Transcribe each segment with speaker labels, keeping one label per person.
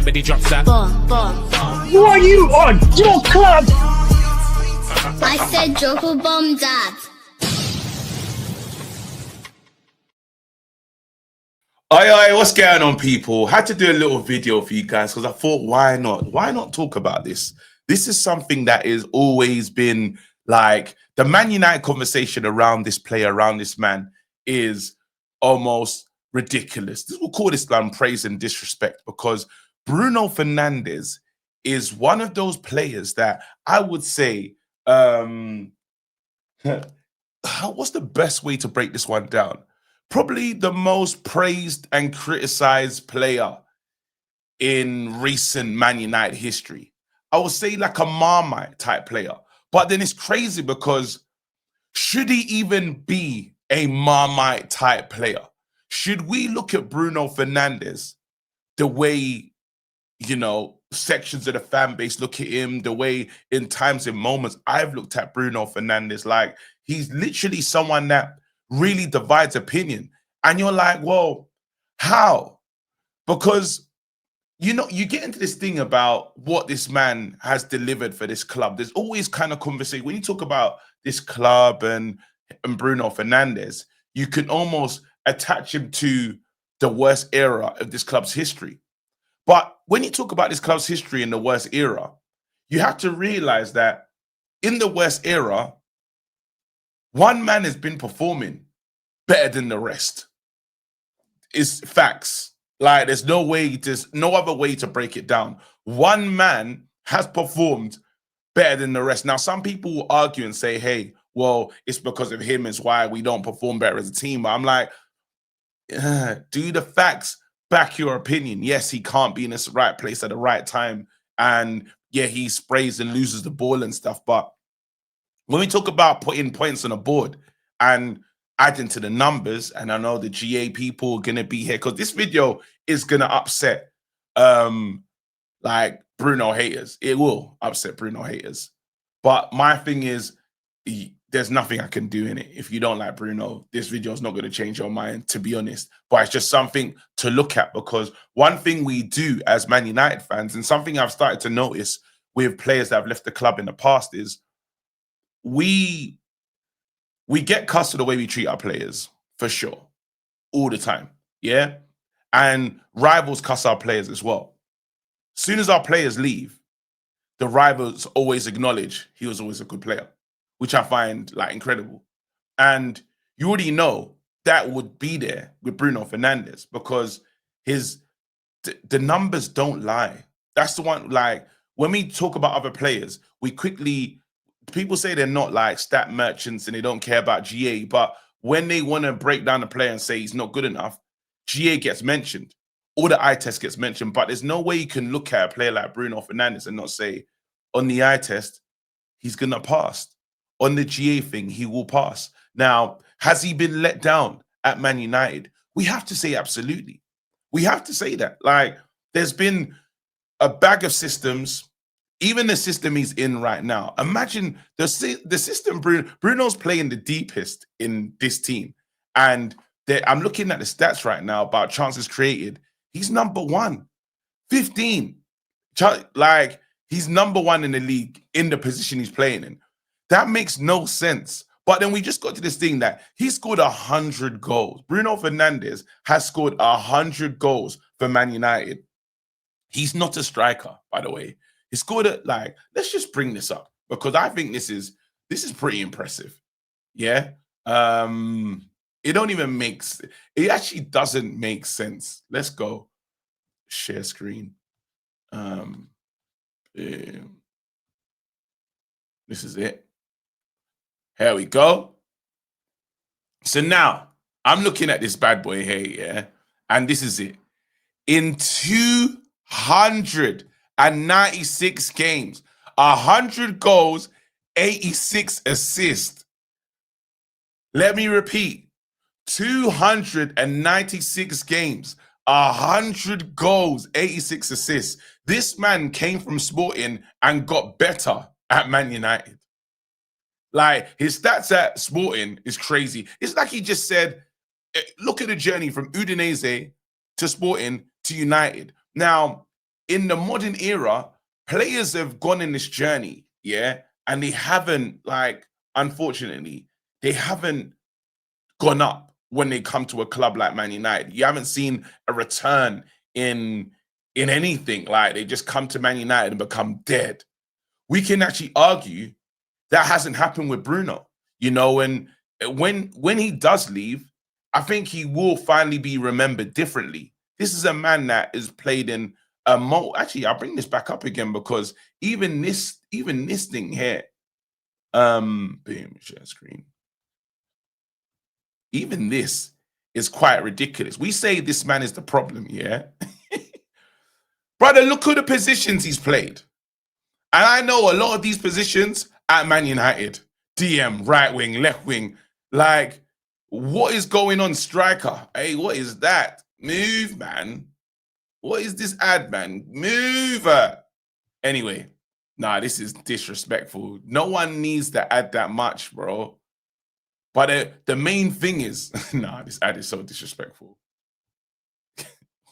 Speaker 1: everybody drops that.
Speaker 2: Bomb, bomb.
Speaker 3: Who are you on your club?
Speaker 2: I said drop a bomb, Dad.
Speaker 4: Aye, what's going on, people? Had to do a little video for you guys because I thought, why not? Why not talk about this? This is something that has always been like the Man United conversation around this player, around this man, is almost ridiculous. We'll call this praise and disrespect because Bruno Fernandes is one of those players that I would say, what's the best way to break this one down? Probably the most praised and criticized player in recent Man United history. I would say like a Marmite type player. But then it's crazy because should he even be a Marmite type player? Should we look at Bruno Fernandes the way, you know, sections of the fan base look at him, the way in times and moments I've looked at Bruno Fernandes, like he's literally someone that really divides opinion. And you're like, well, how? Because, you know, you get into this thing about what this man has delivered for this club. There's always kind of conversation. When you talk about this club and Bruno Fernandes, you can almost attach him to the worst era of this club's history. But when you talk about this club's history in the worst era, you have to realize that in the worst era, one man has been performing better than the rest. It's facts. Like there's no other way to break it down. One man has performed better than the rest. Now, some people will argue and say, hey, well, it's because of him is why we don't perform better as a team. But I'm like, do the facts back your opinion? Yes, he can't be in the right place at the right time. And yeah, he sprays and loses the ball and stuff. But when we talk about putting points on the board and adding to the numbers, and I know the GA people are going to be here because this video is going to upset like Bruno haters. It will upset Bruno haters. But my thing is, there's nothing I can do in it. If you don't like Bruno, this video is not going to change your mind, to be honest. But it's just something to look at because one thing we do as Man United fans, and something I've started to notice with players that have left the club in the past, is we get cussed to the way we treat our players, for sure, all the time, yeah? And rivals cuss our players as well. As soon as our players leave, the rivals always acknowledge he was always a good player, which I find like incredible. And you already know that would be there with Bruno Fernandes because the numbers don't lie. That's the one, like, when we talk about other players, people say they're not like stat merchants and they don't care about GA, but when they want to break down a player and say he's not good enough, GA gets mentioned, or the eye test gets mentioned. But there's no way you can look at a player like Bruno Fernandes and not say, on the eye test, he's going to pass. On the GA thing, he will pass. Now, has he been let down at Man United? We have to say absolutely. We have to say that. Like, there's been a bag of systems. Even the system he's in right now. Imagine the system Bruno's playing the deepest in this team. And I'm looking at the stats right now about chances created. He's number one. 15. Like, he's number one in the league in the position he's playing in. That makes no sense. But then we just got to this thing that he scored 100 goals. Bruno Fernandes has scored 100 goals for Man United. He's not a striker, by the way. He scored it, like, let's just bring this up because I think this is pretty impressive. Yeah. It don't even it actually doesn't make sense. Let's go share screen. This is it. Here we go. So now I'm looking at this bad boy here, yeah, and this is it. In 296 games, 100 goals, 86 assists. Let me repeat, 296 games, 100 goals, 86 assists. This man came from Sporting and got better at Man United. Like, his stats at Sporting is crazy. It's like he just said, look at the journey from Udinese to Sporting to United. Now, in the modern era, players have gone in this journey, yeah, and they haven't, like, unfortunately, they haven't gone up when they come to a club like Man United. You haven't seen a return in anything. Like, they just come to Man United and become dead. We can actually argue that hasn't happened with Bruno, you know, and when he does leave, I think he will finally be remembered differently. This is a man that is played in a actually, I'll bring this back up again because even this thing here, boom, share screen. Even this is quite ridiculous. We say this man is the problem, yeah. Brother, look at the positions he's played. And I know a lot of these positions at Man United, DM, right wing, left wing, like, what is going on, striker? Hey, what is that? Move, man. What is this ad, man? Move. Anyway, nah, this is disrespectful. No one needs to add that much, bro. But the main thing is, nah, this ad is so disrespectful.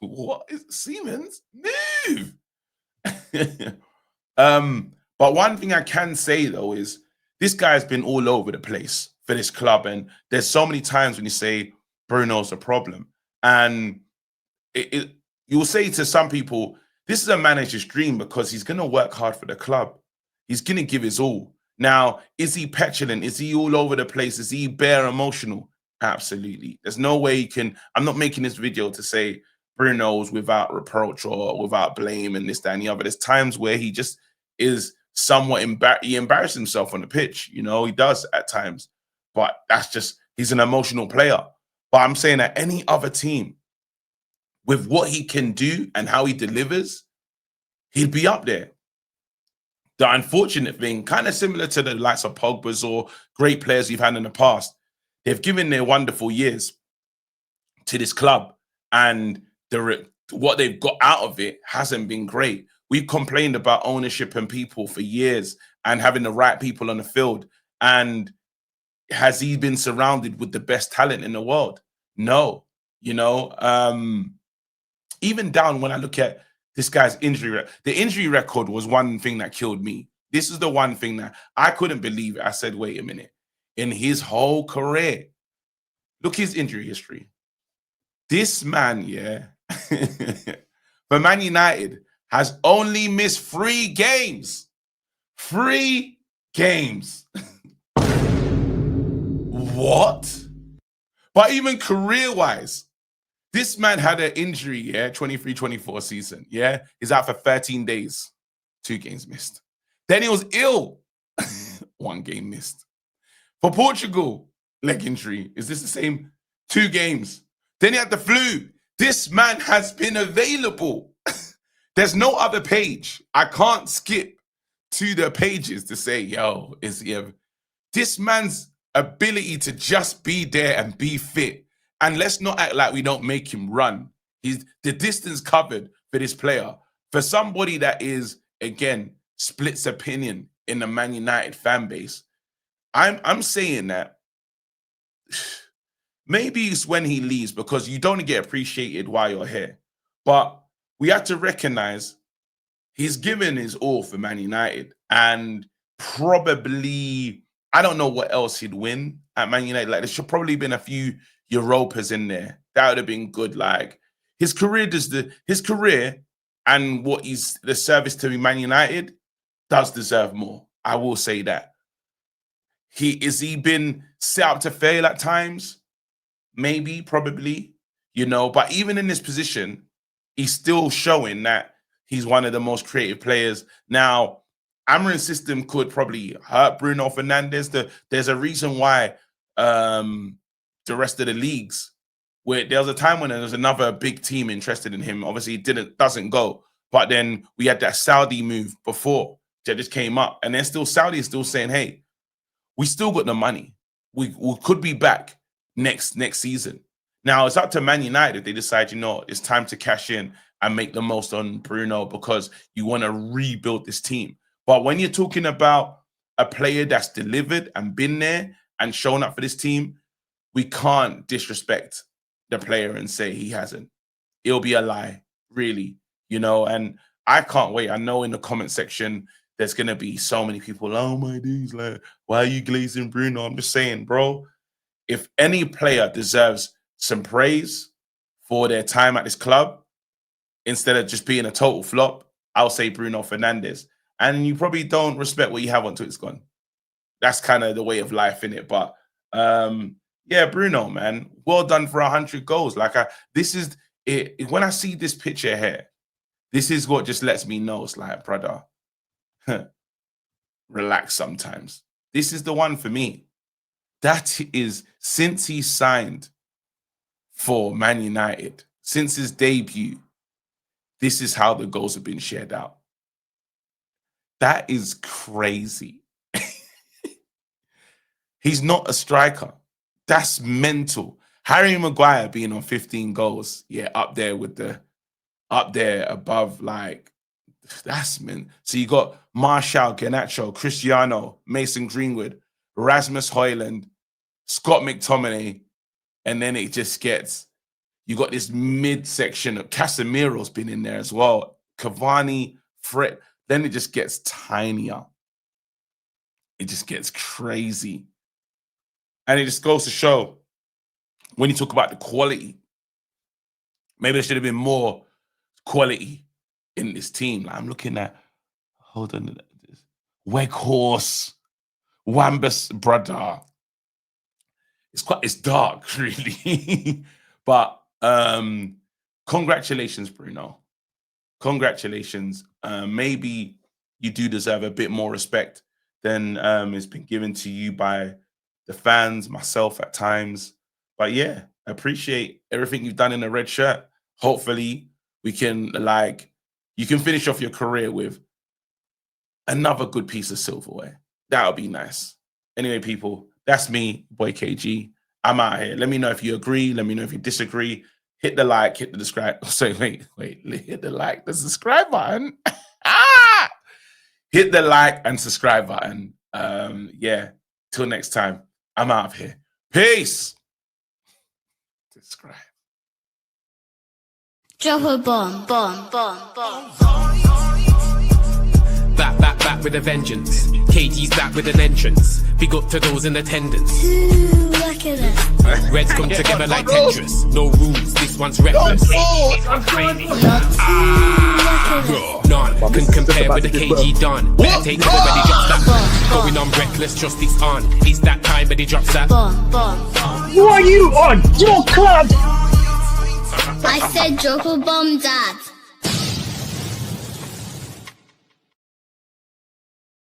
Speaker 4: What is Siemens? Move. But one thing I can say though is this guy's been all over the place for this club, and there's so many times when you say Bruno's a problem, and you'll say to some people, this is a manager's dream because he's going to work hard for the club. He's going to give his all. Now, is he petulant? Is he all over the place? Is he bare emotional? Absolutely. There's no way he can. I'm not making this video to say Bruno's without reproach or without blame and this, that, and the other. There's times where he just is somewhat he embarrassed himself on the pitch. You know, he does at times, but that's just, he's an emotional player. But I'm saying that any other team, with what he can do and how he delivers, he'd be up there. The unfortunate thing, kind of similar to the likes of Pogba's or great players you've had in the past, they've given their wonderful years to this club, and what they've got out of it hasn't been great. We've complained about ownership and people for years and having the right people on the field. And has he been surrounded with the best talent in the world? No. You know, even down when I look at this guy's injury, the injury record was one thing that killed me. This is the one thing that I couldn't believe it. I said, wait a minute. In his whole career, look his injury history. This man, yeah, for Man United, has only missed 3 games. 3 games. What? But even career-wise, this man had an injury, yeah, 23-24 season, yeah? He's out for 13 days, 2 games missed. Then he was ill, 1 game missed. For Portugal, leg injury. Is this the same? 2 games. Then he had the flu. This man has been available. There's no other page. I can't skip to the pages to say, yo, is he ever... This man's ability to just be there and be fit. And let's not act like we don't make him run. He's the distance covered for this player. For somebody that is, again, splits opinion in the Man United fan base, I'm saying that maybe it's when he leaves because you don't get appreciated while you're here. But we have to recognize he's given his all for Man United, and probably, I don't know what else he'd win at Man United. Like, there should probably been a few Europas in there. That would have been good. Like, his career and what he's the service to Man United does deserve more. I will say that. He been set up to fail at times? Maybe, probably, you know, but even in this position, he's still showing that he's one of the most creative players. Now, Amarin's system could probably hurt Bruno Fernandes. There's a reason why the rest of the leagues, where there was a time when there was another big team interested in him. Obviously, it doesn't go. But then we had that Saudi move before that just came up. And then Saudi is still saying, hey, we still got the money. We could be back next season. Now, it's up to Man United if they decide, you know, it's time to cash in and make the most on Bruno because you want to rebuild this team. But when you're talking about a player that's delivered and been there and shown up for this team, we can't disrespect the player and say he hasn't. It'll be a lie, really, you know. And I can't wait. I know in the comment section there's gonna be so many people. Oh my days, like, why are you glazing Bruno? I'm just saying, bro. If any player deserves some praise for their time at this club, instead of just being a total flop, I'll say Bruno Fernandes. And you probably don't respect what you have until it's gone. That's kind of the way of life, in it. But yeah, Bruno, man, well done for 100 goals. Like, this is it. When I see this picture here, this is what just lets me know it's like, brother, relax sometimes. This is the one for me. That is, since he signed for Man United, since his debut, this is how the goals have been shared out. That is crazy. He's not a striker. That's mental. Harry Maguire being on 15 goals, yeah, up there above, like, that's meant. So you got Martial, Garnacho, Cristiano, Mason Greenwood, Rasmus Højlund, Scott McTominay, and then it just gets, you got this midsection of Casemiro's been in there as well, Cavani, Fred. Then it just gets tinier. It just gets crazy. And it just goes to show, when you talk about the quality, maybe there should have been more quality in this team. Like, I'm looking at, hold on, Weghorst, Wambus, brother. It's dark, really. But congratulations, Bruno. Congratulations. Maybe you do deserve a bit more respect than has been given to you by the fans, myself at times. But yeah, I appreciate everything you've done in the red shirt. Hopefully we can, like, you can finish off your career with another good piece of silverware. That would be nice. Anyway, people, that's me, boy KG. I'm out here. Let me know if you agree. Let me know if you disagree. Hit the like, hit the subscribe. So wait, hit the like, the subscribe button. Hit the like and subscribe button. Yeah, till next time, I'm out of here. Peace. Subscribe.
Speaker 2: Drop a bomb, bomb, bomb, bomb.
Speaker 1: Back with a vengeance. KG's back with an entrance. Big up to those in attendance.
Speaker 2: Ooh, look at it.
Speaker 1: Reds come together like Tetris. No rules, this one's reckless. None can compare with the KG done. Better take cover when he drops that. Going on reckless, trust it's on. It's that time when he drops that.
Speaker 2: Bomb, bomb.
Speaker 3: Who are you on your club?
Speaker 2: I said drop a bomb, Dad.